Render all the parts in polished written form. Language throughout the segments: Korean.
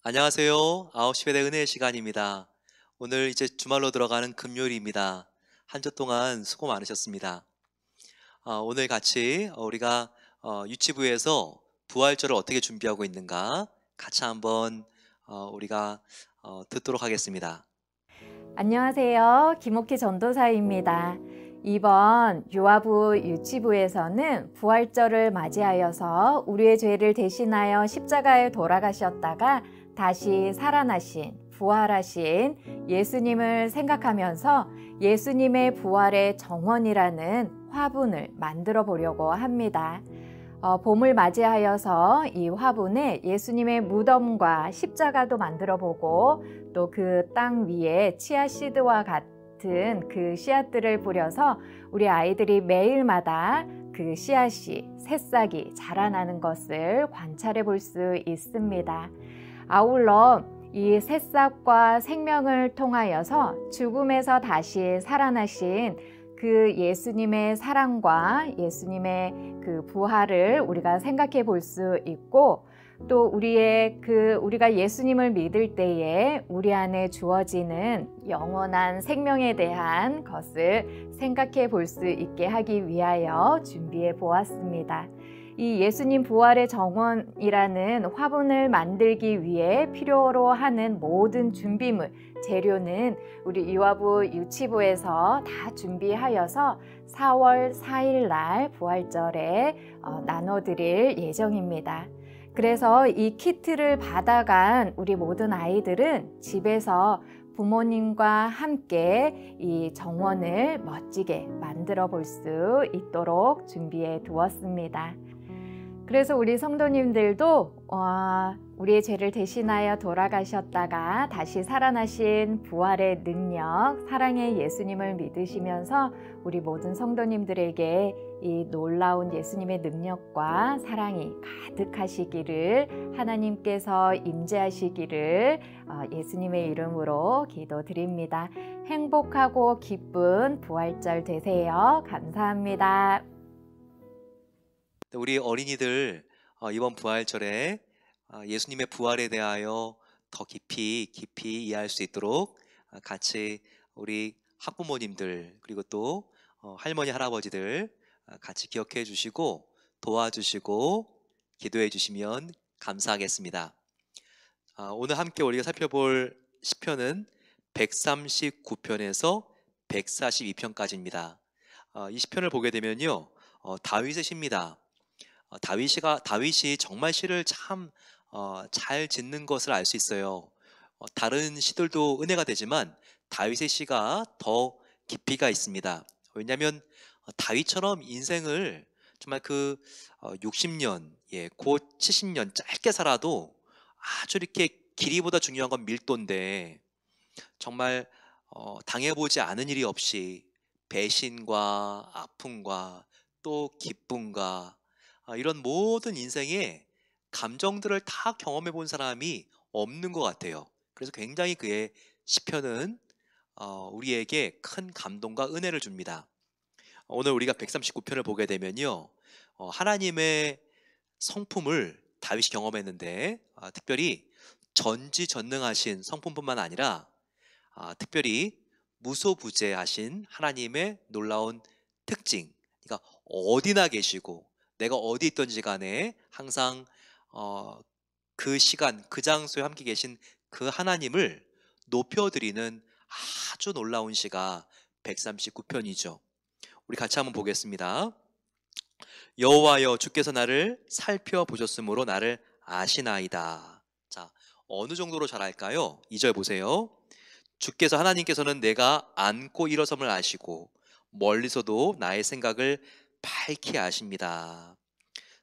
안녕하세요. 9시 예배 은혜의 시간입니다. 오늘 이제 주말로 들어가는 금요일입니다. 한 주 동안 수고 많으셨습니다. 오늘 같이 우리가 유치부에서 부활절을 어떻게 준비하고 있는가 같이 한번 우리가 듣도록 하겠습니다. 안녕하세요. 김옥희 전도사입니다. 이번 유아부 유치부에서는 부활절을 맞이하여서 우리의 죄를 대신하여 십자가에 돌아가셨다가 다시 살아나신, 부활하신 예수님을 생각하면서 예수님의 부활의 정원이라는 화분을 만들어 보려고 합니다. 봄을 맞이하여서 이 화분에 예수님의 무덤과 십자가도 만들어 보고 또 그 땅 위에 치아씨드와 같은 그 씨앗들을 뿌려서 우리 아이들이 매일마다 그 씨앗이, 새싹이 자라나는 것을 관찰해 볼 수 있습니다. 아울러 이 새싹과 생명을 통하여서 죽음에서 다시 살아나신 그 예수님의 사랑과 예수님의 그 부활을 우리가 생각해 볼 수 있고, 또 우리가 예수님을 믿을 때에 우리 안에 주어지는 영원한 생명에 대한 것을 생각해 볼 수 있게 하기 위하여 준비해 보았습니다. 이 예수님 부활의 정원이라는 화분을 만들기 위해 필요로 하는 모든 준비물, 재료는 우리 유아부 유치부에서 다 준비하여서 4월 4일 날 부활절에 나눠드릴 예정입니다. 그래서 이 키트를 받아간 우리 모든 아이들은 집에서 부모님과 함께 이 정원을 멋지게 만들어 볼 수 있도록 준비해 두었습니다. 그래서 우리 성도님들도 우리의 죄를 대신하여 돌아가셨다가 다시 살아나신 부활의 능력, 사랑의 예수님을 믿으시면서 우리 모든 성도님들에게 이 놀라운 예수님의 능력과 사랑이 가득하시기를, 하나님께서 임재하시기를 예수님의 이름으로 기도드립니다. 행복하고 기쁜 부활절 되세요. 감사합니다. 우리 어린이들 이번 부활절에 예수님의 부활에 대하여 더 깊이 이해할 수 있도록 같이 우리 학부모님들 그리고 또 할머니 할아버지들 같이 기억해 주시고 도와주시고 기도해 주시면 감사하겠습니다. 오늘 함께 우리가 살펴볼 시편은 139편에서 142편까지입니다. 이 시편을 보게 되면요, 다윗의 시입니다. 다윗이 정말 시를 참 잘 짓는 것을 알 수 있어요. 다른 시들도 은혜가 되지만 다윗의 시가 더 깊이가 있습니다. 왜냐하면 다윗처럼 인생을 정말 60년, 곧 70년 짧게 살아도 아주 이렇게 길이보다 중요한 건 밀도인데, 정말 당해보지 않은 일이 없이 배신과 아픔과 또 기쁨과 이런 모든 인생의 감정들을 다 경험해 본 사람이 없는 것 같아요. 그래서 굉장히 그의 시편은 우리에게 큰 감동과 은혜를 줍니다. 오늘 우리가 139편을 보게 되면요, 하나님의 성품을 다윗이 경험했는데, 특별히 전지전능하신 성품뿐만 아니라 특별히 무소부재하신 하나님의 놀라운 특징, 그러니까 어디나 계시고 내가 어디 있든지 간에 항상 그 시간 그 장소에 함께 계신 그 하나님을 높여드리는 아주 놀라운 시가 139편이죠. 우리 같이 한번 보겠습니다. 여호와여, 주께서 나를 살펴보셨으므로 나를 아시나이다. 자, 어느 정도로 잘 알까요? 2절 보세요. 주께서, 하나님께서는 내가 앉고 일어섬을 아시고 멀리서도 나의 생각을 밝히 아십니다.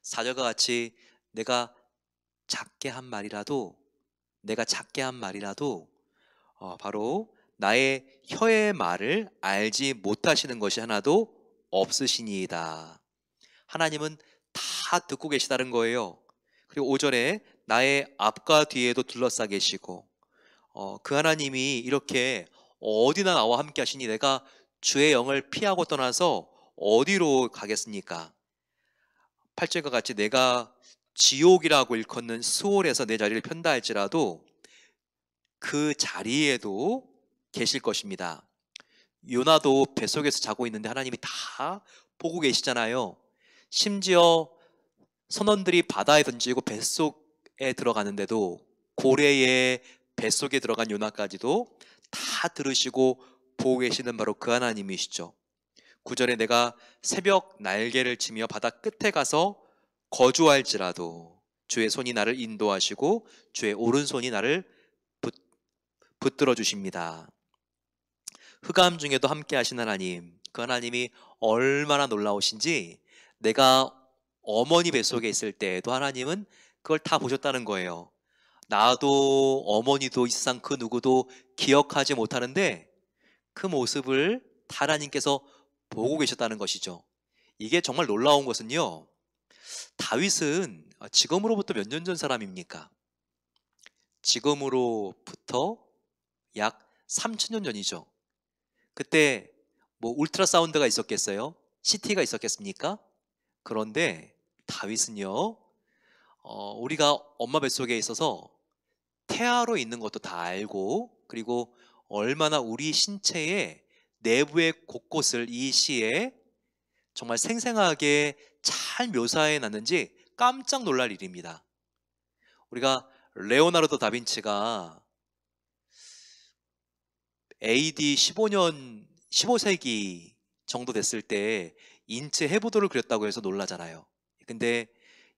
4절과 같이 내가 작게 한 말이라도 바로 나의 혀의 말을 알지 못하시는 것이 하나도 없으시니이다. 하나님은 다 듣고 계시다는 거예요. 그리고 5절에 나의 앞과 뒤에도 둘러싸 계시고, 그 하나님이 이렇게 어디나 나와 함께 하시니 내가 주의 영을 피하고 떠나서 어디로 가겠습니까? 8절과 같이 내가 지옥이라고 일컫는 수월에서 내 자리를 편다 할지라도 그 자리에도 계실 것입니다. 요나도 뱃속에서 자고 있는데 하나님이 다 보고 계시잖아요. 심지어 선원들이 바다에 던지고 뱃속에 들어가는데도, 고래의 뱃속에 들어간 요나까지도 다 들으시고 보고 계시는 바로 그 하나님이시죠. 9절에 내가 새벽 날개를 치며 바다 끝에 가서 거주할지라도 주의 손이 나를 인도하시고 주의 오른손이 나를 붙들어 주십니다. 흑암 중에도 함께 하신 하나님, 그 하나님이 얼마나 놀라우신지, 내가 어머니 뱃속에 있을 때에도 하나님은 그걸 다 보셨다는 거예요. 나도 어머니도 이 세상 그 누구도 기억하지 못하는데 그 모습을 다 하나님께서 보고 계셨다는 것이죠. 이게 정말 놀라운 것은요, 다윗은 지금으로부터 몇 년 전 사람입니까? 지금으로부터 약 3000년 전이죠. 그때 뭐 울트라사운드가 있었겠어요? CT가 있었겠습니까? 그런데 다윗은요, 우리가 엄마 뱃속에 있어서 태아로 있는 것도 다 알고, 그리고 얼마나 우리 신체의 내부의 곳곳을 이 시에 정말 생생하게 잘 묘사해 놨는지 깜짝 놀랄 일입니다. 우리가 레오나르도 다빈치가 AD 15년, 15세기 정도 됐을 때 인체 해부도를 그렸다고 해서 놀라잖아요. 근데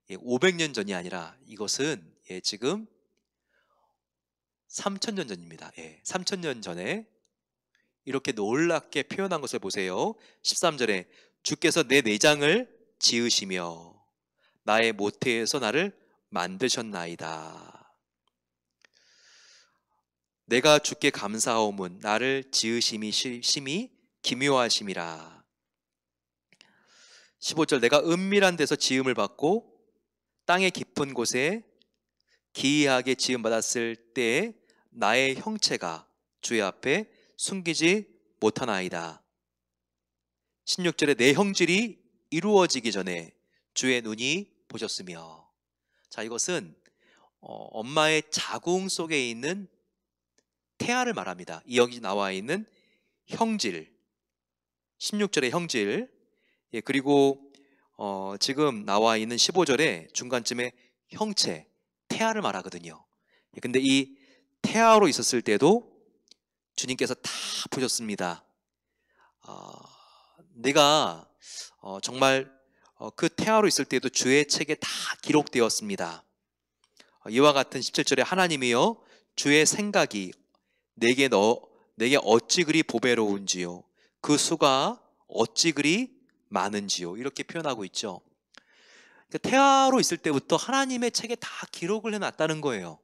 500년 전이 아니라 이것은 지금 3000년 전입니다. 3000년 전에 이렇게 놀랍게 표현한 것을 보세요. 13절에 주께서 내 내장을 지으시며 나의 모태에서 나를 만드셨나이다. 내가 주께 감사하오문 나를 지으심이 심히 기묘하심이라. 15절 내가 은밀한 데서 지음을 받고 땅의 깊은 곳에 기이하게 지음받았을 때에 나의 형체가 주의 앞에 숨기지 못하나이다. 16절에 내 형질이 이루어지기 전에 주의 눈이 보셨으며. 자, 이것은 엄마의 자궁 속에 있는 태아를 말합니다. 이 여기 나와 있는 형질, 16절의 형질, 그리고 지금 나와 있는 15절의 중간쯤에 형체, 태아를 말하거든요. 근데 이 태아로 있었을 때도 주님께서 다 보셨습니다. 내가 정말 그 태아로 있을 때도 주의 책에 다 기록되었습니다. 이와 같은 17절에 하나님이여 주의 생각이 내게 어찌 그리 보배로운지요 그 수가 어찌 그리 많은지요, 이렇게 표현하고 있죠. 그러니까 태아로 있을 때부터 하나님의 책에 다 기록을 해놨다는 거예요.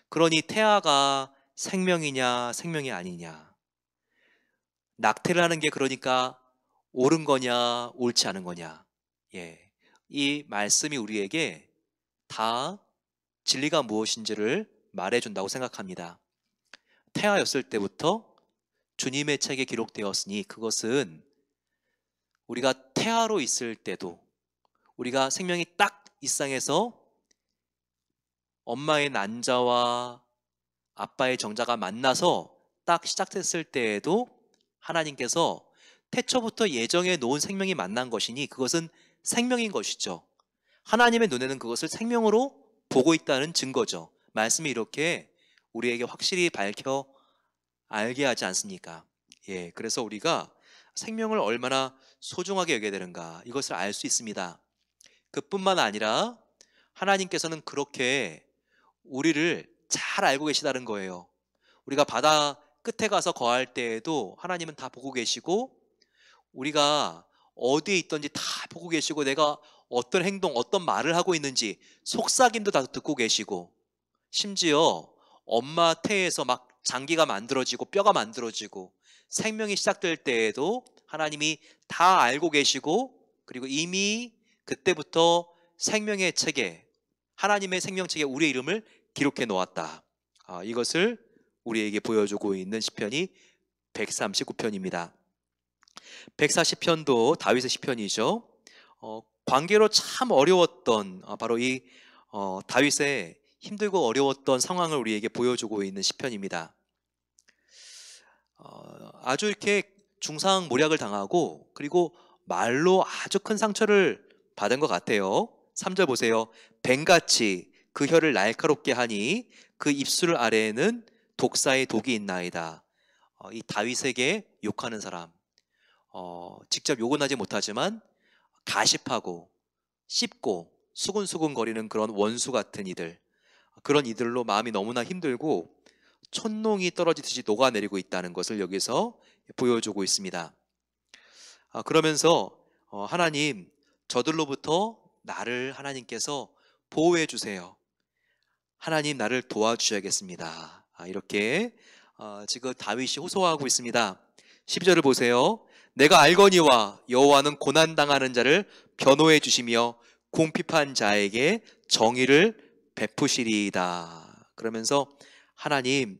그러니 태아가 생명이냐 생명이 아니냐, 낙태를 하는 게 그러니까 옳은 거냐 옳지 않은 거냐, 이 말씀이 우리에게 다 진리가 무엇인지를 말해준다고 생각합니다. 태아였을 때부터 주님의 책에 기록되었으니 그것은 우리가 태아로 있을 때도, 우리가 생명이 딱 이 세상에서 엄마의 난자와 아빠의 정자가 만나서 딱 시작됐을 때에도 하나님께서 태초부터 예정해 놓은 생명이 만난 것이니 그것은 생명인 것이죠. 하나님의 눈에는 그것을 생명으로 보고 있다는 증거죠. 말씀이 이렇게 우리에게 확실히 밝혀 알게 하지 않습니까? 그래서 우리가 생명을 얼마나 소중하게 여겨야 되는가, 이것을 알 수 있습니다. 그뿐만 아니라 하나님께서는 그렇게 우리를 잘 알고 계시다는 거예요. 우리가 바다 끝에 가서 거할 때에도 하나님은 다 보고 계시고, 우리가 어디에 있든지 다 보고 계시고, 내가 어떤 행동, 어떤 말을 하고 있는지 속삭임도 다 듣고 계시고, 심지어 엄마 태에서 막 장기가 만들어지고 뼈가 만들어지고 생명이 시작될 때에도 하나님이 다 알고 계시고, 그리고 이미 그때부터 생명의 책에, 하나님의 생명책에 우리의 이름을 기록해 놓았다. 이것을 우리에게 보여주고 있는 시편이 139편입니다. 140편도 다윗의 시편이죠. 관계로 참 어려웠던 바로 이 다윗의 힘들고 어려웠던 상황을 우리에게 보여주고 있는 시편입니다. 아주 이렇게 중상모략을 당하고 그리고 말로 아주 큰 상처를 받은 것 같아요. 3절 보세요. 뱀같이 그 혀를 날카롭게 하니 그 입술 아래에는 독사의 독이 있나이다. 이 다윗에게 욕하는 사람, 직접 욕은 하지 못하지만 가십하고 씹고 수근수근 거리는 그런 원수 같은 이들, 그런 이들로 마음이 너무나 힘들고 촛농이 떨어지듯이 녹아내리고 있다는 것을 여기서 보여주고 있습니다. 그러면서 하나님, 저들로부터 나를 하나님께서 보호해 주세요. 하나님, 나를 도와주셔야겠습니다. 이렇게 지금 다윗이 호소하고 있습니다. 12절을 보세요. 내가 알거니와 여호와는 고난당하는 자를 변호해 주시며 궁핍한 자에게 정의를 베푸시리이다. 그러면서 하나님,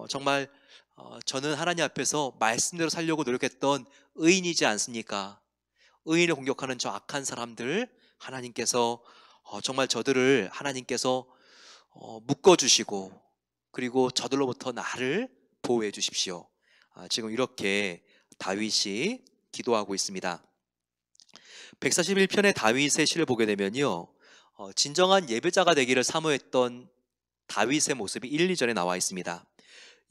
정말 저는 하나님 앞에서 말씀대로 살려고 노력했던 의인이지 않습니까? 의인을 공격하는 저 악한 사람들, 하나님께서 정말 저들을 하나님께서 묶어주시고 그리고 저들로부터 나를 보호해 주십시오. 지금 이렇게 다윗이 기도하고 있습니다. 141편의 다윗의 시를 보게 되면요, 진정한 예배자가 되기를 사모했던 다윗의 모습이 1, 2절에 나와 있습니다.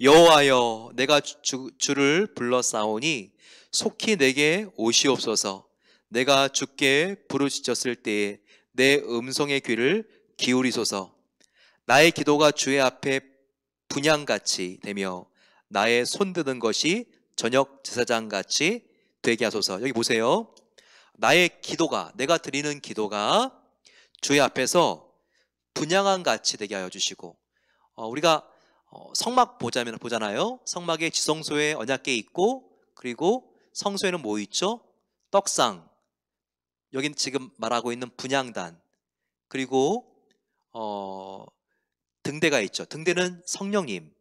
여호와여, 내가 주를 불러싸오니 속히 내게 오시옵소서. 내가 주께 부르짖었을 때에 내 음성의 귀를 기울이소서. 나의 기도가 주의 앞에 분향같이 되며 나의 손드는 것이 저녁 제사장같이 되게 하소서. 여기 보세요. 나의 기도가, 내가 드리는 기도가 주의 앞에서 분향한 같이 되게 하여 주시고, 우리가 성막 보잖아요. 성막에 지성소에 언약궤 있고, 그리고 성소에는 뭐 있죠? 떡상, 여긴 지금 말하고 있는 분향단, 그리고 등대가 있죠. 등대는 성령님,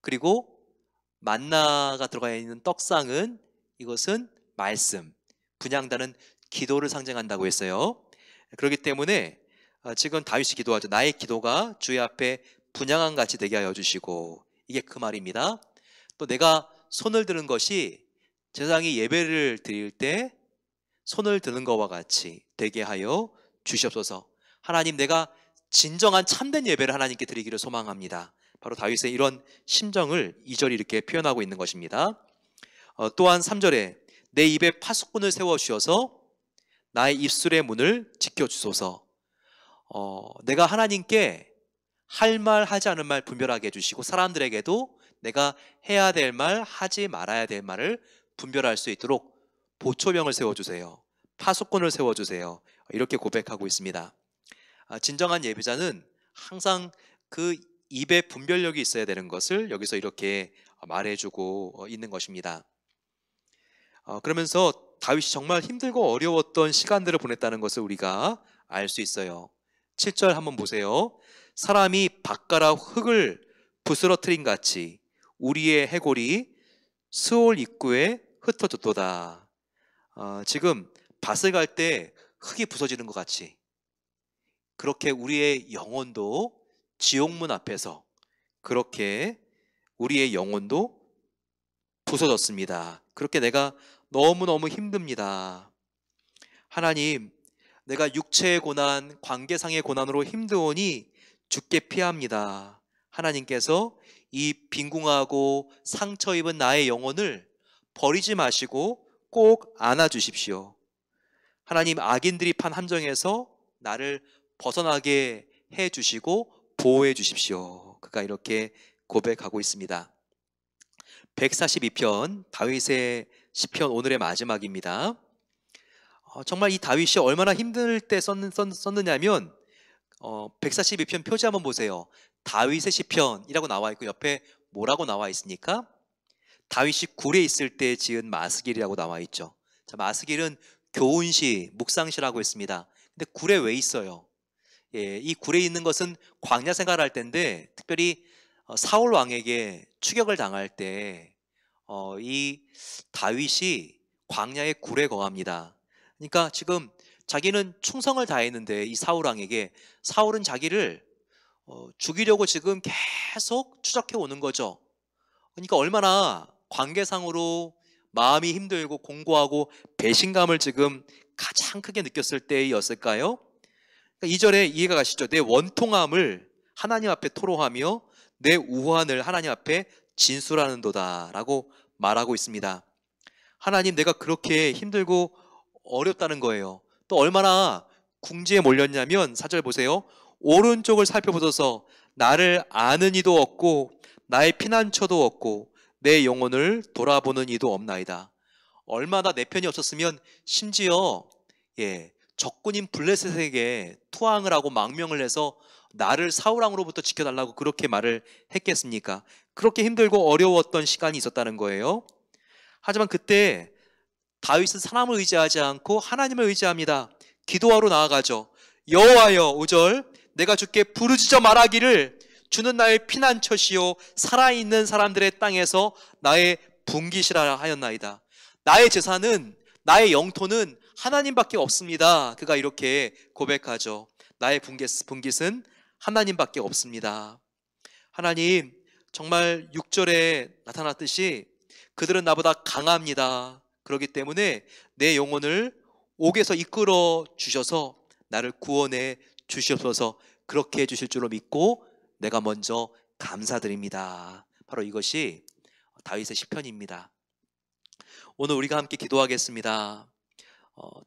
그리고 만나가 들어가 있는 떡상은 이것은 말씀, 분향단은 기도를 상징한다고 했어요. 그렇기 때문에 지금 다윗이 기도하죠. 나의 기도가 주의 앞에 분향한 같이 되게 하여 주시고, 이게 그 말입니다. 또 내가 손을 드는 것이 제사장이 예배를 드릴 때 손을 드는 것과 같이 되게 하여 주시옵소서. 하나님, 내가 진정한 참된 예배를 하나님께 드리기를 소망합니다. 바로 다윗의 이런 심정을 2절이 이렇게 표현하고 있는 것입니다. 또한 3절에 내 입에 파수꾼을 세워주셔서 나의 입술의 문을 지켜주소서. 내가 하나님께 할 말 하지 않은 말 분별하게 해주시고, 사람들에게도 내가 해야 될 말 하지 말아야 될 말을 분별할 수 있도록 보초병을 세워주세요. 파수꾼을 세워주세요. 이렇게 고백하고 있습니다. 진정한 예배자는 항상 그 입에 분별력이 있어야 되는 것을 여기서 이렇게 말해주고 있는 것입니다. 그러면서 다윗이 정말 힘들고 어려웠던 시간들을 보냈다는 것을 우리가 알 수 있어요. 7절 한번 보세요. 사람이 밭가락 흙을 부스러뜨린 같이 우리의 해골이 스올 입구에 흩어졌도다. 지금 밭을 갈 때 흙이 부서지는 것 같이, 그렇게 우리의 영혼도 지옥문 앞에서 그렇게 우리의 영혼도 부서졌습니다. 그렇게 내가 너무너무 힘듭니다. 하나님, 내가 육체의 고난, 관계상의 고난으로 힘드오니 주께 피합니다. 하나님께서 이 빈궁하고 상처 입은 나의 영혼을 버리지 마시고 꼭 안아주십시오. 하나님, 악인들이 판 함정에서 나를 벗어나게 해주시고 보호해 주십시오. 그가 이렇게 고백하고 있습니다. 142편 다윗의 시편, 오늘의 마지막입니다. 정말 이 다윗이 얼마나 힘들 때 썼느냐면 142편 표지 한번 보세요. 다윗의 시편이라고 나와 있고 옆에 뭐라고 나와 있습니까? 다윗이 굴에 있을 때 지은 마스길이라고 나와 있죠. 자, 마스길은 교훈시, 묵상시라고 했습니다. 근데 굴에 왜 있어요? 이 굴에 있는 것은 광야 생활할 때인데, 특별히 사울 왕에게 추격을 당할 때 이 다윗이 광야의 굴에 거합니다. 그러니까 지금 자기는 충성을 다했는데 이 사울 왕에게, 사울은 자기를 죽이려고 지금 계속 추적해 오는 거죠. 그러니까 얼마나 관계상으로 마음이 힘들고 공고하고 배신감을 지금 가장 크게 느꼈을 때였을까요? 그러니까 2절에 이해가 가시죠? 내 원통함을 하나님 앞에 토로하며 내 우환을 하나님 앞에 진술하는도다 라고 말하고 있습니다. 하나님, 내가 그렇게 힘들고 어렵다는 거예요. 또 얼마나 궁지에 몰렸냐면 4절 보세요. 오른쪽을 살펴보소서 나를 아는 이도 없고 나의 피난처도 없고 내 영혼을 돌아보는 이도 없나이다. 얼마나 내 편이 없었으면 심지어 적군인 블레셋에게 투항을 하고 망명을 해서 나를 사울왕으로부터 지켜달라고 그렇게 말을 했겠습니까? 그렇게 힘들고 어려웠던 시간이 있었다는 거예요. 하지만 그때 다윗은 사람을 의지하지 않고 하나님을 의지합니다. 기도하러 나아가죠. 여호와여, 5절, 내가 주께 부르짖어 말하기를 주는 나의 피난처시요 살아있는 사람들의 땅에서 나의 분깃이라 하였나이다. 나의 재산은, 나의 영토는 하나님밖에 없습니다. 그가 이렇게 고백하죠. 나의 분깃은 하나님밖에 없습니다. 하나님, 정말 6절에 나타났듯이 그들은 나보다 강합니다. 그렇기 때문에 내 영혼을 옥에서 이끌어 주셔서 나를 구원해 주시옵소서. 그렇게 해주실 줄로 믿고 내가 먼저 감사드립니다. 바로 이것이 다윗의 시편입니다. 오늘 우리가 함께 기도하겠습니다.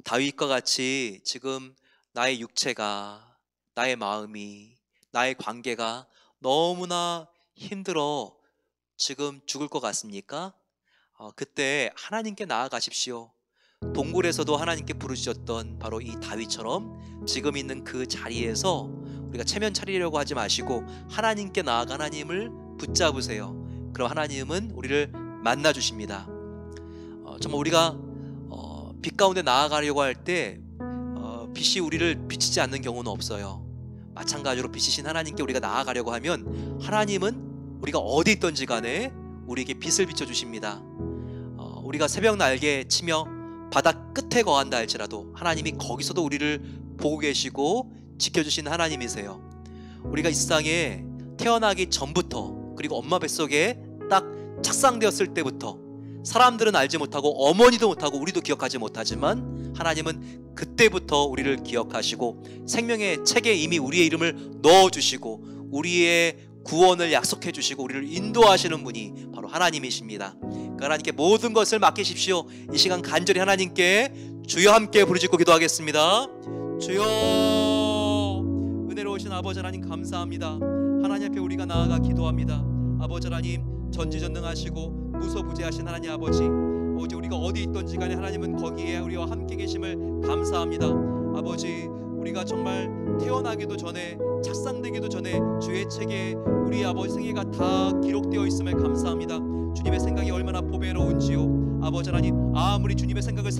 다윗과 같이 지금 나의 육체가, 나의 마음이, 나의 관계가 너무나 힘들어 지금 죽을 것 같습니까? 그때 하나님께 나아가십시오. 동굴에서도 하나님께 부르짖었던 바로 이 다윗처럼 지금 있는 그 자리에서 우리가 체면 차리려고 하지 마시고 하나님께 나아가 하나님을 붙잡으세요. 그럼 하나님은 우리를 만나 주십니다. 정말 우리가 빛 가운데 나아가려고 할 때 빛이 우리를 비치지 않는 경우는 없어요. 마찬가지로 빛이신 하나님께 우리가 나아가려고 하면 하나님은 우리가 어디 있든지 간에 우리에게 빛을 비춰주십니다. 우리가 새벽 날개 치며 바다 끝에 거한다 할지라도 하나님이 거기서도 우리를 보고 계시고 지켜주시는 하나님이세요. 우리가 이 세상에 태어나기 전부터, 그리고 엄마 뱃속에 딱 착상되었을 때부터 사람들은 알지 못하고 어머니도 못하고 우리도 기억하지 못하지만 하나님은 그때부터 우리를 기억하시고 생명의 책에 이미 우리의 이름을 넣어주시고 우리의 구원을 약속해 주시고 우리를 인도하시는 분이 바로 하나님이십니다. 그 하나님께 모든 것을 맡기십시오. 이 시간 간절히 하나님께 주여 함께 부르짖고 기도하겠습니다. 주여, 은혜로우신 아버지 하나님 감사합니다. 하나님 앞에 우리가 나아가 기도합니다. 아버지 하나님, 전지전능하시고 무소부재하신 하나님 아버지, 우리가 어디 있든지 간에 하나님은 거기에 우리와 함께 계심을 감사합니다. 아버지, 우리가 정말 태어나기도 전에, 착상되기도 전에 주의 책에 우리 아버지 생애가 다 기록되어 있음을 감사합니다. 주님의 생각이 얼마나 보배로운지요. 아버지 하나님, 아무리 주님의 생각을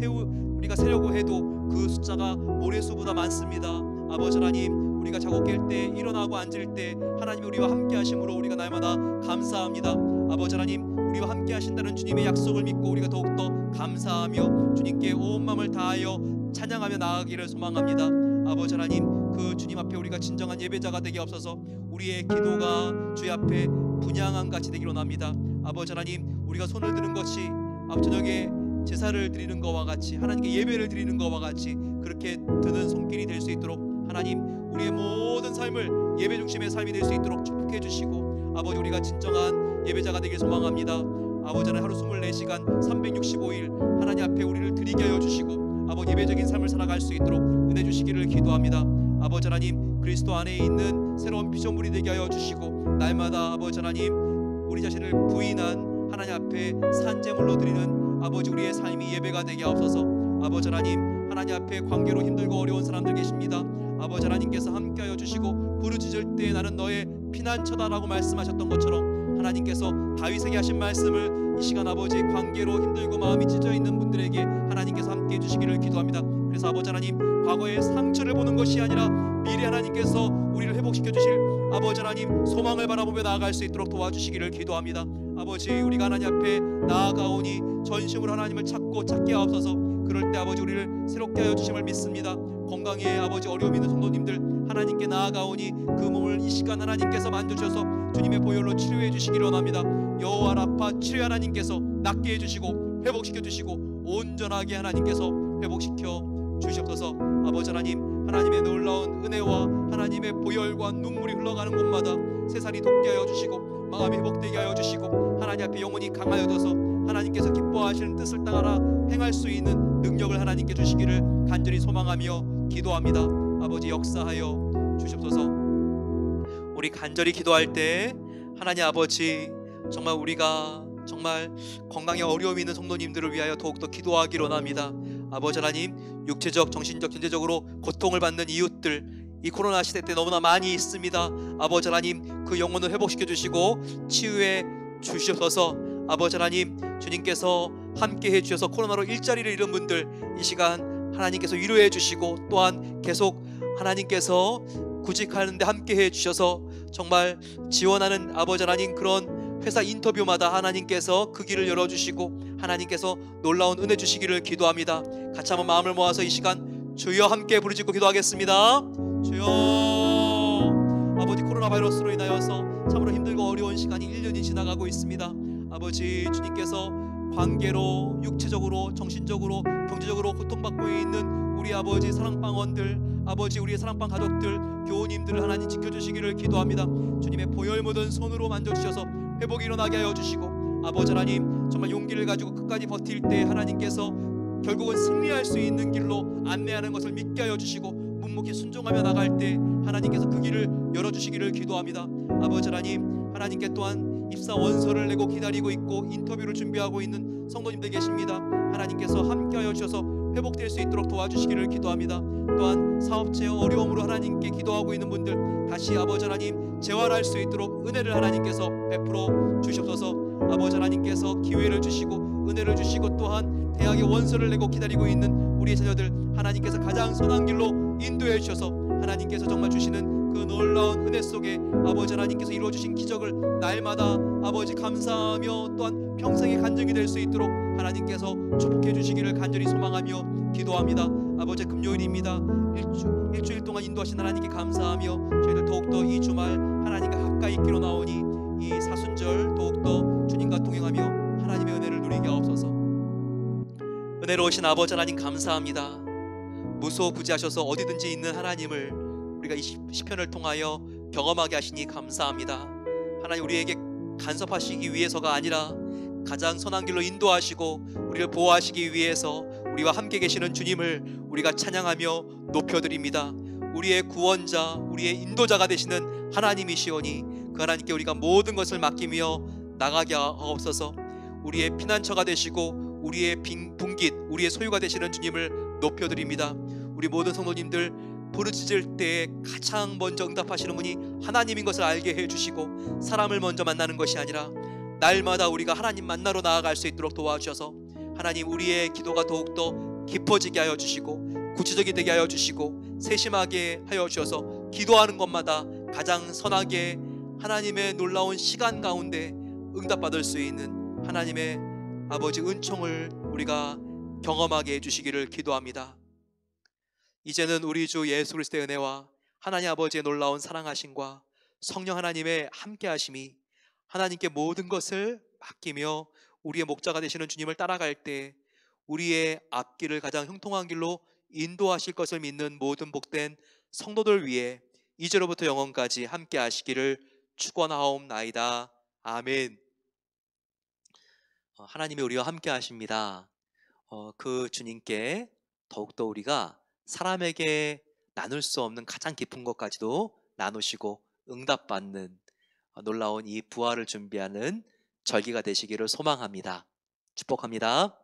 우리가 세려고 해도 그 숫자가 모래수보다 많습니다. 아버지 하나님, 우리가 자고 깰 때, 일어나고 앉을 때 하나님이 우리와 함께 하심으로 우리가 날마다 감사합니다. 아버지 하나님, 우리와 함께 하신다는 주님의 약속을 믿고 우리가 더욱더 감사하며 주님께 온 마음을 다하여 찬양하며 나아가기를 소망합니다. 아버지 하나님, 그 주님 앞에 우리가 진정한 예배자가 되게 없어서 우리의 기도가 주의 앞에 분향한 같이 되기로 합니다. 아버지 하나님, 우리가 손을 드는 것이 저녁에 제사를 드리는 것과 같이, 하나님께 예배를 드리는 것과 같이 그렇게 드는 손길이 될 수 있도록 하나님, 우리의 모든 삶을 예배 중심의 삶이 될 수 있도록 축복해 주시고, 아버지, 우리가 진정한 예배자가 되길 소망합니다. 아버지 하나님, 하루 24시간 365일 하나님 앞에 우리를 드리게 하여 주시고 아버지, 예배적인 삶을 살아갈 수 있도록 은혜 주시기를 기도합니다. 아버지 하나님, 그리스도 안에 있는 새로운 피조물이 되게 하여 주시고 날마다 아버지 하나님, 우리 자신을 부인한 하나님 앞에 산제물로 드리는 아버지 우리의 삶이 예배가 되게 하옵소서. 아버지 하나님, 하나님 앞에 관계로 힘들고 어려운 사람들 계십니다. 아버지 하나님께서 함께하여 주시고 부르짖을 때 나는 너의 피난처다라고 말씀하셨던 것처럼 하나님께서 다윗에게 하신 말씀을 이 시간 아버지 관계로 힘들고 마음이 찢어 있는 분들에게 하나님께서 함께해 주시기를 기도합니다. 그래서 아버지 하나님, 과거의 상처를 보는 것이 아니라 미래 하나님께서 우리를 회복시켜 주실 아버지 하나님 소망을 바라보며 나아갈 수 있도록 도와주시기를 기도합니다. 아버지, 우리가 하나님 앞에 나아가오니 전심으로 하나님을 찾게 하옵소서. 그럴 때 아버지, 우리를 새롭게 하여 주심을 믿습니다. 건강에 아버지 어려움 있는 성도님들 하나님께 나아가오니 그 몸을 이 시간 하나님께서 만져주셔서 주님의 보혈로 치료해 주시기를 원합니다. 여호와 라파 치료 하나님께서 낫게 해주시고 회복시켜 주시고 온전하게 하나님께서 회복시켜 주시옵소서. 아버지 하나님, 하나님의 놀라운 은혜와 하나님의 보혈과 눈물이 흘러가는 곳마다 세살이 돋게 하여 주시고 마음이 회복되게 하여 주시고 하나님 앞에 영혼이 강하여져서 하나님께서 기뻐하시는 뜻을 따라 행할 수 있는 능력을 하나님께 주시기를 간절히 소망하며 기도합니다. 아버지 역사하여 주시옵소서. 우리 간절히 기도할 때 하나님 아버지, 정말 우리가 정말 건강에 어려움이 있는 성도님들을 위하여 더욱더 기도하기를 원합니다. 아버지 하나님, 육체적, 정신적, 경제적으로 고통을 받는 이웃들 이 코로나 시대 때 너무나 많이 있습니다. 아버지 하나님, 그 영혼을 회복시켜 주시고 치유해 주시옵소서. 아버지 하나님, 주님께서 함께 해주셔서 코로나로 일자리를 잃은 분들 이 시간 하나님께서 위로해 주시고 또한 계속 하나님께서 구직하는데 함께 해주셔서 정말 지원하는 아버지 하나님, 그런 회사 인터뷰마다 하나님께서 그 길을 열어주시고 하나님께서 놀라운 은혜 주시기를 기도합니다. 같이 한번 마음을 모아서 이 시간 주여 함께 부르짖고 기도하겠습니다. 주여. 아버지, 코로나 바이러스로 인하여서 참으로 힘들고 어려운 시간이 1년이 지나가고 있습니다. 아버지, 주님께서 관계로, 육체적으로, 정신적으로, 경제적으로 고통받고 있는 우리 아버지 사랑방원들, 아버지 우리의 사랑방 가족들, 교우님들을 하나님 지켜주시기를 기도합니다. 주님의 보혈 묻은 손으로 만져주셔서 회복이 일어나게 하여 주시고 아버지 하나님, 정말 용기를 가지고 끝까지 버틸 때 하나님께서 결국은 승리할 수 있는 길로 안내하는 것을 믿게 하여 주시고 묵묵히 순종하며 나갈 때 하나님께서 그 길을 열어주시기를 기도합니다. 아버지 하나님, 하나님께 또한 입사 원서를 내고 기다리고 있고 인터뷰를 준비하고 있는 성도님들 계십니다. 하나님께서 함께하여 주셔서 회복될 수 있도록 도와주시기를 기도합니다. 또한 사업체 어려움으로 하나님께 기도하고 있는 분들 다시 아버지 하나님 재활할 수 있도록 은혜를 하나님께서 베풀어 주시옵소서. 아버지 하나님께서 기회를 주시고 은혜를 주시고 또한 대학의 원서를 내고 기다리고 있는 우리의 자녀들 하나님께서 가장 선한 길로 인도해 주셔서 하나님께서 정말 주시는 그 놀라운 은혜 속에 아버지 하나님께서 이루어 주신 기적을 날마다 아버지 감사하며 또한 평생의 간증이 될 수 있도록 하나님께서 축복해 주시기를 간절히 소망하며 기도합니다. 아버지, 금요일입니다. 일주일 동안 인도하신 하나님께 감사하며 저희들 더욱더 이 주말 하나님과 가까이 있기로 나오니 이 사순절 더욱더 주님과 동행하며 하나님의 은혜를 누리게 하옵소서. 은혜로우신 아버지 하나님 감사합니다. 무소부지하셔서 어디든지 있는 하나님을 우리가 이 시편을 통하여 경험하게 하시니 감사합니다. 하나님, 우리에게 간섭하시기 위해서가 아니라 가장 선한 길로 인도하시고 우리를 보호하시기 위해서 우리와 함께 계시는 주님을 우리가 찬양하며 높여드립니다. 우리의 구원자, 우리의 인도자가 되시는 하나님이시오니 그 하나님께 우리가 모든 것을 맡기며 나가게 하옵소서. 우리의 피난처가 되시고 우리의 붕깃, 우리의 소유가 되시는 주님을 높여드립니다. 우리 모든 성도님들 부르짖을 때 가장 먼저 응답하시는 분이 하나님인 것을 알게 해주시고 사람을 먼저 만나는 것이 아니라 날마다 우리가 하나님 만나러 나아갈 수 있도록 도와주셔서 하나님, 우리의 기도가 더욱더 깊어지게 하여 주시고 구체적이 되게 하여 주시고 세심하게 하여 주셔서 기도하는 것마다 가장 선하게 하나님의 놀라운 시간 가운데 응답받을 수 있는 하나님의 아버지 은총을 우리가 경험하게 해주시기를 기도합니다. 이제는 우리 주 예수 그리스도의 은혜와 하나님 아버지의 놀라운 사랑하심과 성령 하나님의 함께하심이 하나님께 모든 것을 맡기며 우리의 목자가 되시는 주님을 따라갈 때 우리의 앞길을 가장 형통한 길로 인도하실 것을 믿는 모든 복된 성도들 위해 이제로부터 영원까지 함께하시기를 축원하옵나이다. 아멘. 하나님이 우리와 함께하십니다. 그 주님께 더욱더 우리가 사람에게 나눌 수 없는 가장 깊은 것까지도 나누시고 응답받는 놀라운 이 부활을 준비하는 절기가 되시기를 소망합니다. 축복합니다.